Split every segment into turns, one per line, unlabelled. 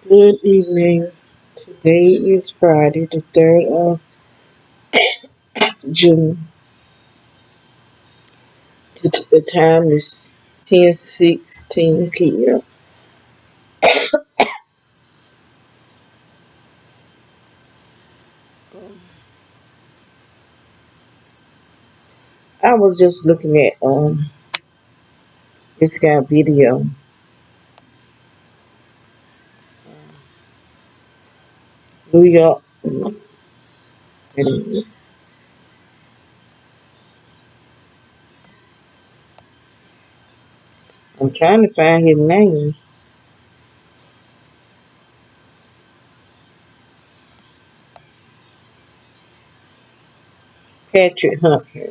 Good evening. Today is Friday, the 3rd of June. The time is 10:16 p.m. I was just looking at this guy video. New York. And I'm trying to find his name. Patrick Hunter.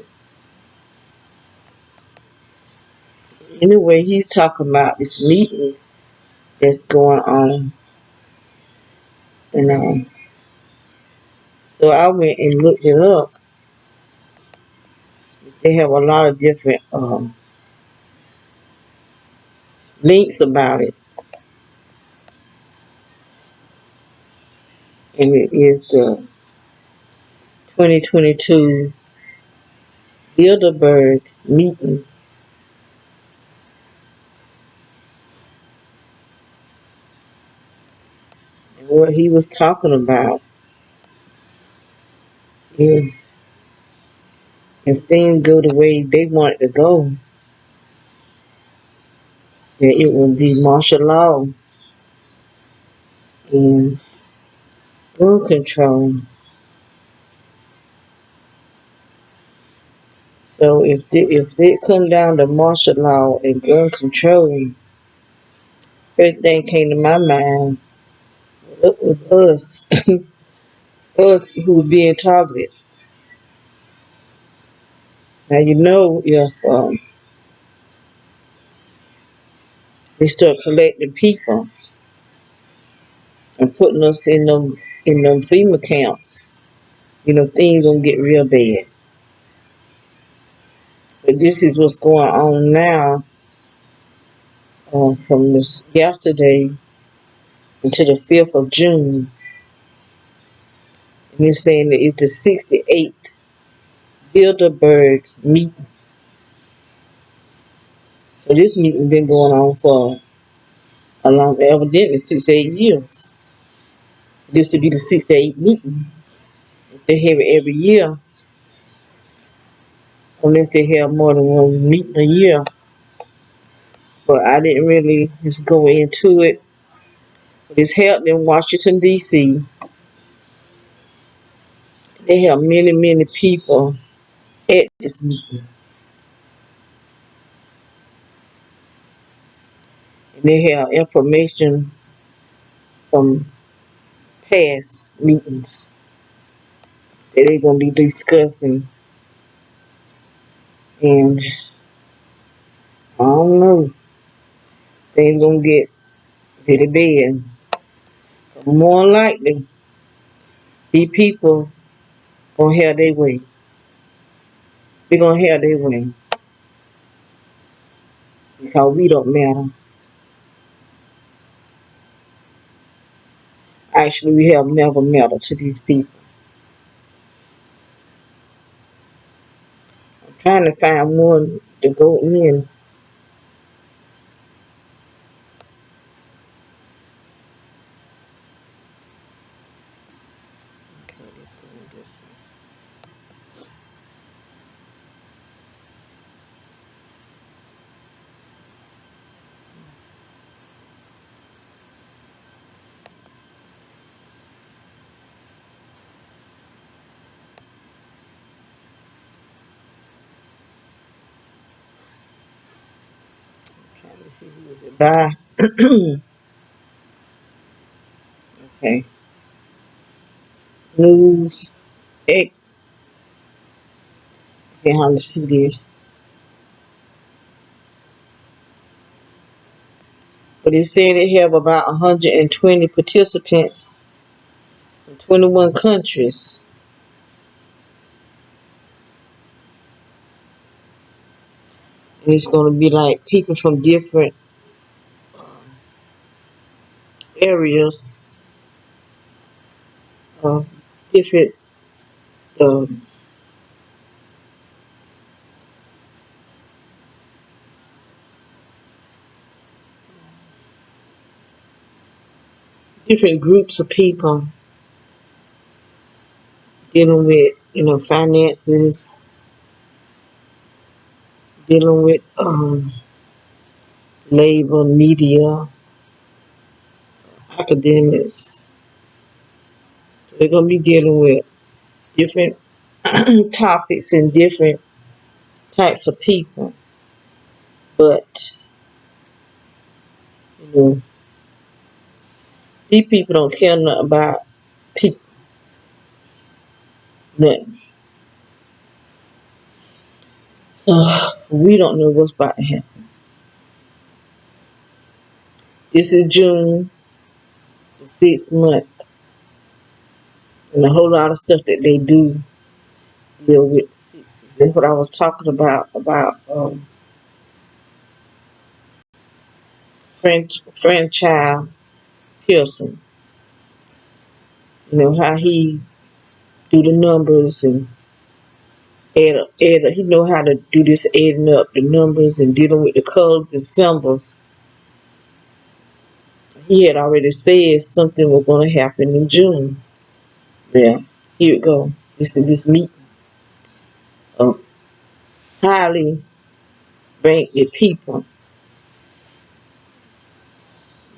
Anyway, he's talking about this meeting that's going on. And so I went and looked it up. They have a lot of different links about it. And it is the 2022 Bilderberg meeting. And what he was talking about is if things go the way they want it to go, that it will be martial law and gun control. So if they come down to martial law and gun control, first thing came to my mind was us, us who were being targeted. Now you know if they start collecting people and putting us in them FEMA camps, things gonna get real bad. But this is what's going on now, from this yesterday until the 5th of June. And it's saying that it's the 68th Bilderberg meeting. So this meeting been going on for a long, evidently 6 to 8 years. This to be the 6 to 8 meeting. If they have it every year, unless they have more than one meeting a year. But I didn't really just go into it. But it's held in Washington, D.C. They have many, many people at this meeting. And they have information from past meetings that they're going to be discussing. And I don't know, things going to get really bad. But more likely, these people going to have their way. They're going to have their way because we don't matter. Actually, we have never mattered to these people. I'm trying to find one to go in. Okay, let's go with this one. Trying to see who is it by. Okay. News. Hey, okay, how to see this. But it said they have about 120 participants from 21 countries. And it's going to be like people from different areas, uh, different um, different groups of people dealing with, finances, dealing with labor, media, academics. They're going to be dealing with different topics and different types of people. But, you know, these people don't care nothing about people, nothing. So we don't know what's about to happen. This is June, the 6th month, and a whole lot of stuff that they do deal with sixes. That's what I was talking about Franchise Pearson. You know how he do the numbers and add up. He know how to do this adding up the numbers and dealing with the colors and symbols. He had already said something was going to happen in June. Yeah, here we go. This meeting of highly ranked people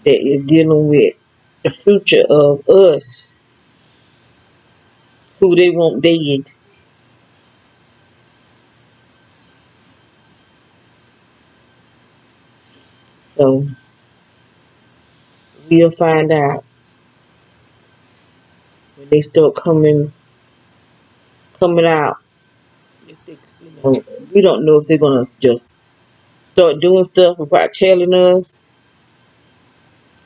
that is dealing with the future of us, who they want dead. So we'll find out when they start coming out. If they, we don't know if they're gonna just start doing stuff without telling us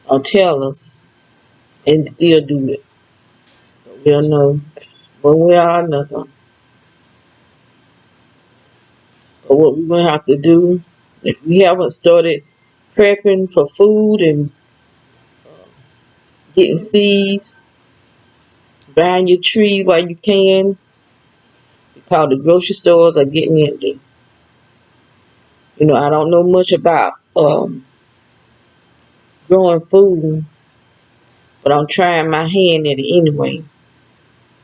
or tell us and still do it. But we don't know one way or another. But what we're gonna have to do, if we haven't started prepping for food and getting seeds, buying your trees while you can, because the grocery stores are getting empty. I don't know much about growing food, but I'm trying my hand at it anyway.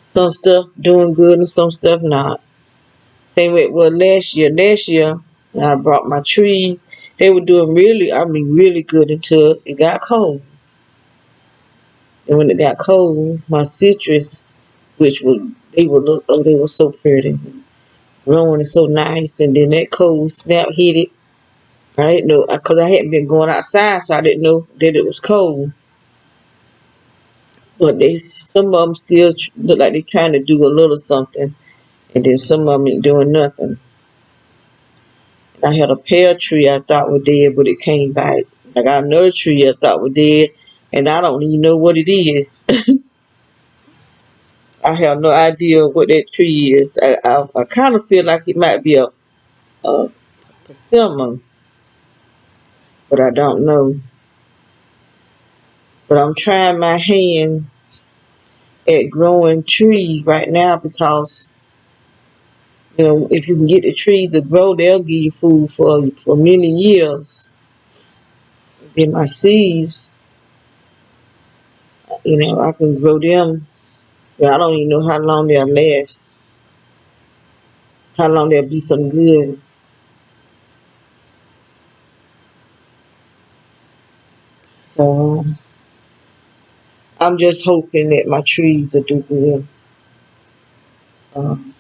Some stuff doing good and some stuff not. Same way, well, last year, I brought my trees. They were doing really good until it got cold. And when it got cold, my citrus, which was, they were so pretty, growing so nice. And then that cold snap hit it. I didn't know, because I hadn't been going outside, so I didn't know that it was cold. But some of them still look like they're trying to do a little something, and then some of them ain't doing nothing. I had a pear tree I thought was dead, but it came back. I got another tree I thought was dead, and I don't even know what it is. I have no idea what that tree is. I kind of feel like it might be a persimmon, but I don't know. But I'm trying my hand at growing trees right now because, if you can get the trees to grow, they'll give you food for many years. Then my seeds, I can grow them. But I don't even know how long they'll last, how long they'll be some good. So I'm just hoping that my trees will do good. Um,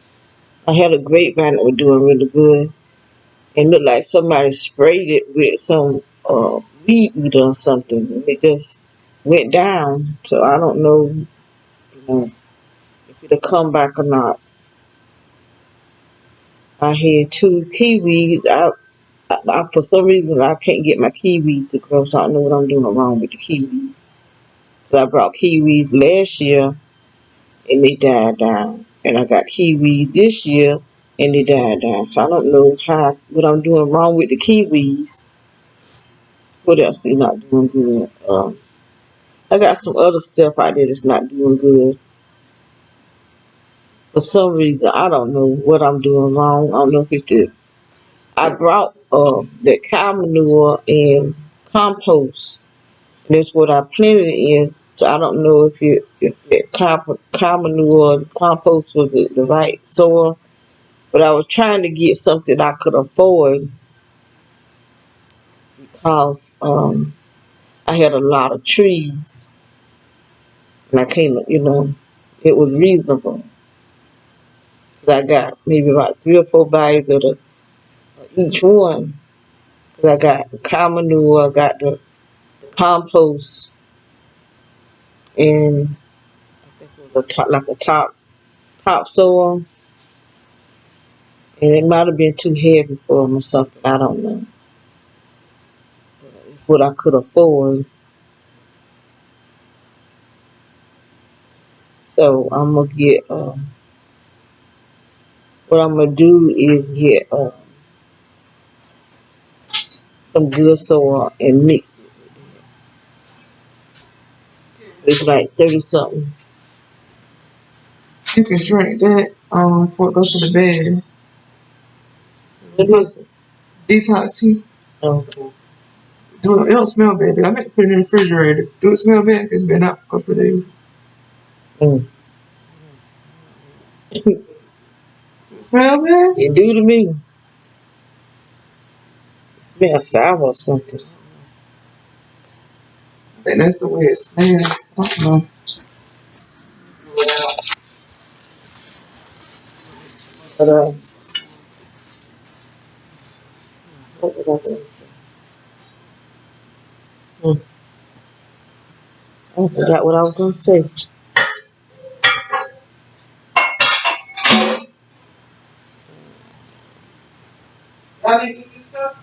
I had a grapevine that was doing really good. And looked like somebody sprayed it with some weed eater or something. And it just went down. So I don't know, if it'll come back or not. I had 2 kiwis. For some reason, I can't get my kiwis to grow, so I don't know what I'm doing wrong with the kiwis. I brought kiwis last year, and they died down. And I got kiwis this year, and they died down. So I don't know what I'm doing wrong with the kiwis. What else is not doing good? I got some other stuff out there that's not doing good. For some reason, I don't know what I'm doing wrong. I don't know if it's the I brought the cow manure and compost. And that's what I planted it in. So I don't know if that cow manure and compost was the right soil. But I was trying to get something I could afford because I had a lot of trees and I can't, it was reasonable. I got maybe about 3 or 4 bags of each one. 'Cause I got the cow manure, I got the compost, and I think it was like a topsoil, and it might have been too heavy for them or something. I don't know. It's what I could afford. So I'm gonna get. What I'm gonna do is get some good soil and mix it. It's like 30 something. You can drink that before it goes to the bed. What is it? Detox tea. Okay. It don't smell bad. I meant to put it in the refrigerator. Do it smell bad? It's been out for a couple of days. Mm. It smell bad? It do to me. It smells sour or something. I think that's the way it smells. I don't know. But what was I going to say? I forgot what I was going to say. Y'all didn't get this stuff?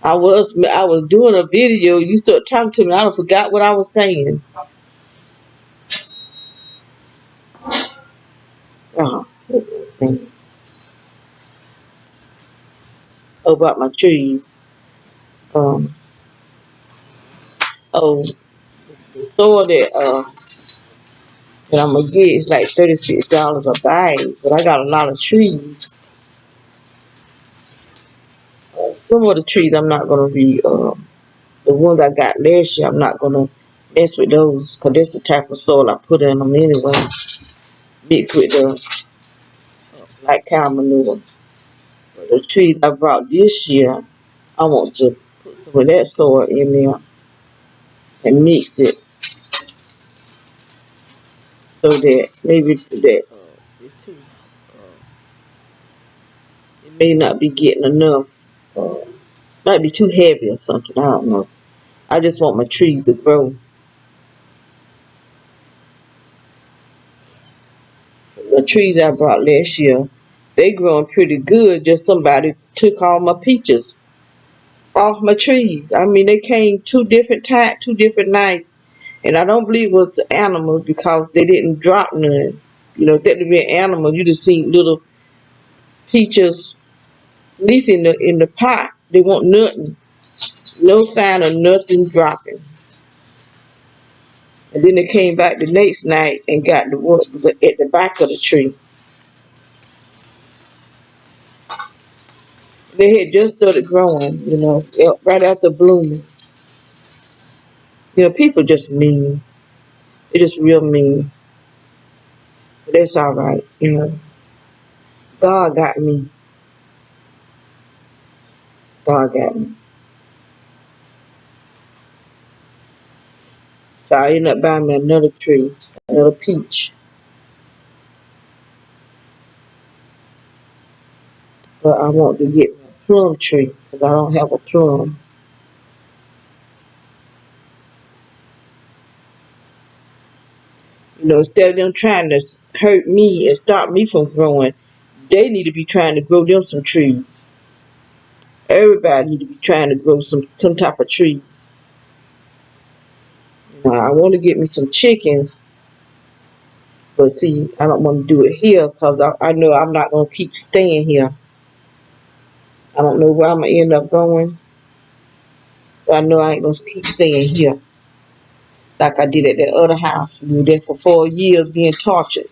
I was doing a video. You started talking to me. I forgot what I was saying. Oh, what was I saying? Oh, about my trees. Um. Oh, the store that I'm gonna get is like $36 a bag. But I got a lot of trees. Some of the trees I'm not gonna be. The ones I got last year, I'm not gonna mess with those because that's the type of soil I put in them anyway. Mixed with the like cow manure. But the trees I brought this year, I want to put some of that soil in there and mix it so that maybe that it may not be getting enough. Uh, might be too heavy or something. I don't know. I just want my trees to grow. The trees I brought last year, they growing pretty good. Just somebody took all my peaches off my trees. I mean, they came 2 different nights, and I don't believe it was the animals because they didn't drop none. If that would be an animal, you just see little peaches, at least in the pot. They want nothing, no sign of nothing dropping. And then they came back the next night and got the what was at the back of the tree. They had just started growing, right after blooming. People just mean. They're just real mean. But that's all right. God got me. God got me. So I ended up buying me another tree, another peach. But I want to get me a plum tree because I don't have a plum. Instead of them trying to hurt me and stop me from growing, they need to be trying to grow them some trees. Everybody need to be trying to grow some type of trees. Now, I want to get me some chickens, but see, I don't want to do it here because I know I'm not going to keep staying here. I don't know where I'm going to end up going. I know I ain't gonna keep staying here like I did at that other house. We were there for 4 years being tortured.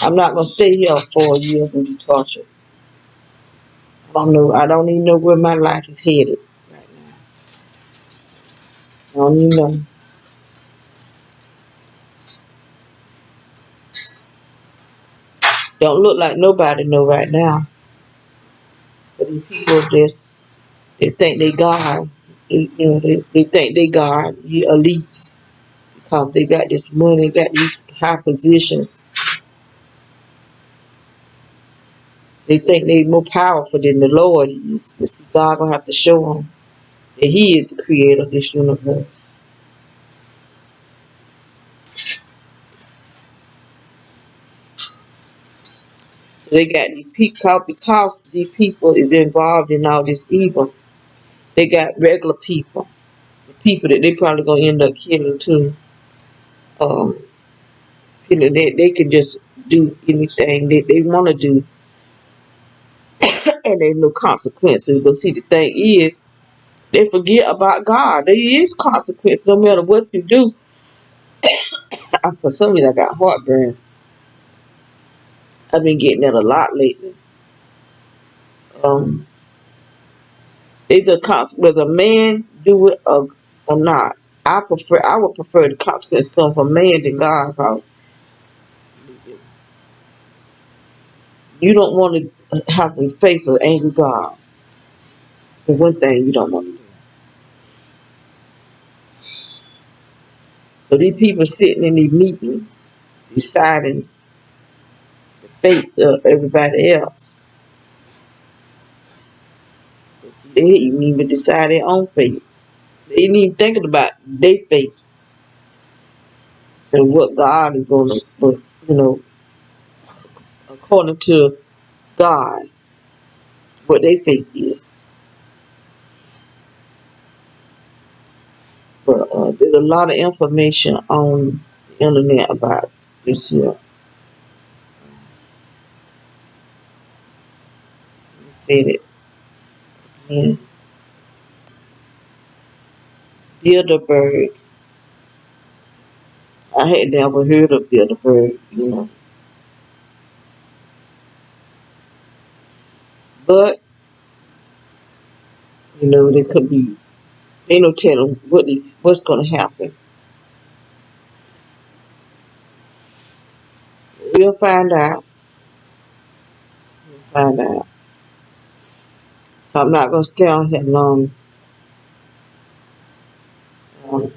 I'm not gonna stay here 4 years and be tortured. I don't know. I don't even know where my life is headed right now. I don't even know. Don't look like nobody know right now. But these people just they think they God. They think they God, the elites, because they got this money, got these high positions. They think they more powerful than the Lord is. This is God gonna have to show them that He is the creator of this universe. So they got these people because these people is involved in all this evil. They got regular people, the people that they probably gonna end up killing too. Um, they can just do anything that they want to do, and there's no consequences. But see, the thing is, they forget about God. There is consequence no matter what you do. For some reason, I got heartburn. I've been getting that a lot lately. Um, it's a consequence whether a man do it or not. I would prefer the consequence come from man than God. Because you don't want to have to face an angry God. The one thing you don't want to do. So these people sitting in these meetings deciding the fate of everybody else. They ain't even decide their own fate. They ain't even thinking about their fate and what God is going to, but according to God, what their faith is. But there's a lot of information on the internet about this here. Said it again. Bilderberg. I had never heard of Bilderberg. But, they could be, ain't no telling what's going to happen. We'll find out. We'll find out. So I'm not going to stay on here long. Um,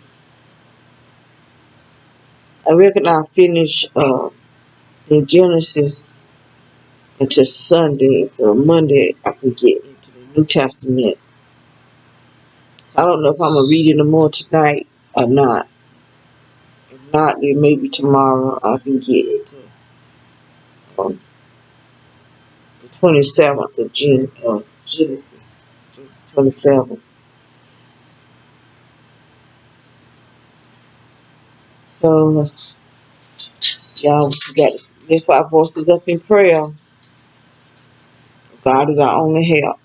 I reckon I'll finish in Genesis until Sunday. So Monday I can get into the New Testament. So I don't know if I'm going to read any more tonight or not. If not, then maybe tomorrow I can get into um, the 27th of Genesis. Genesis 27. So, y'all got to lift our voices up in prayer. God is our only help.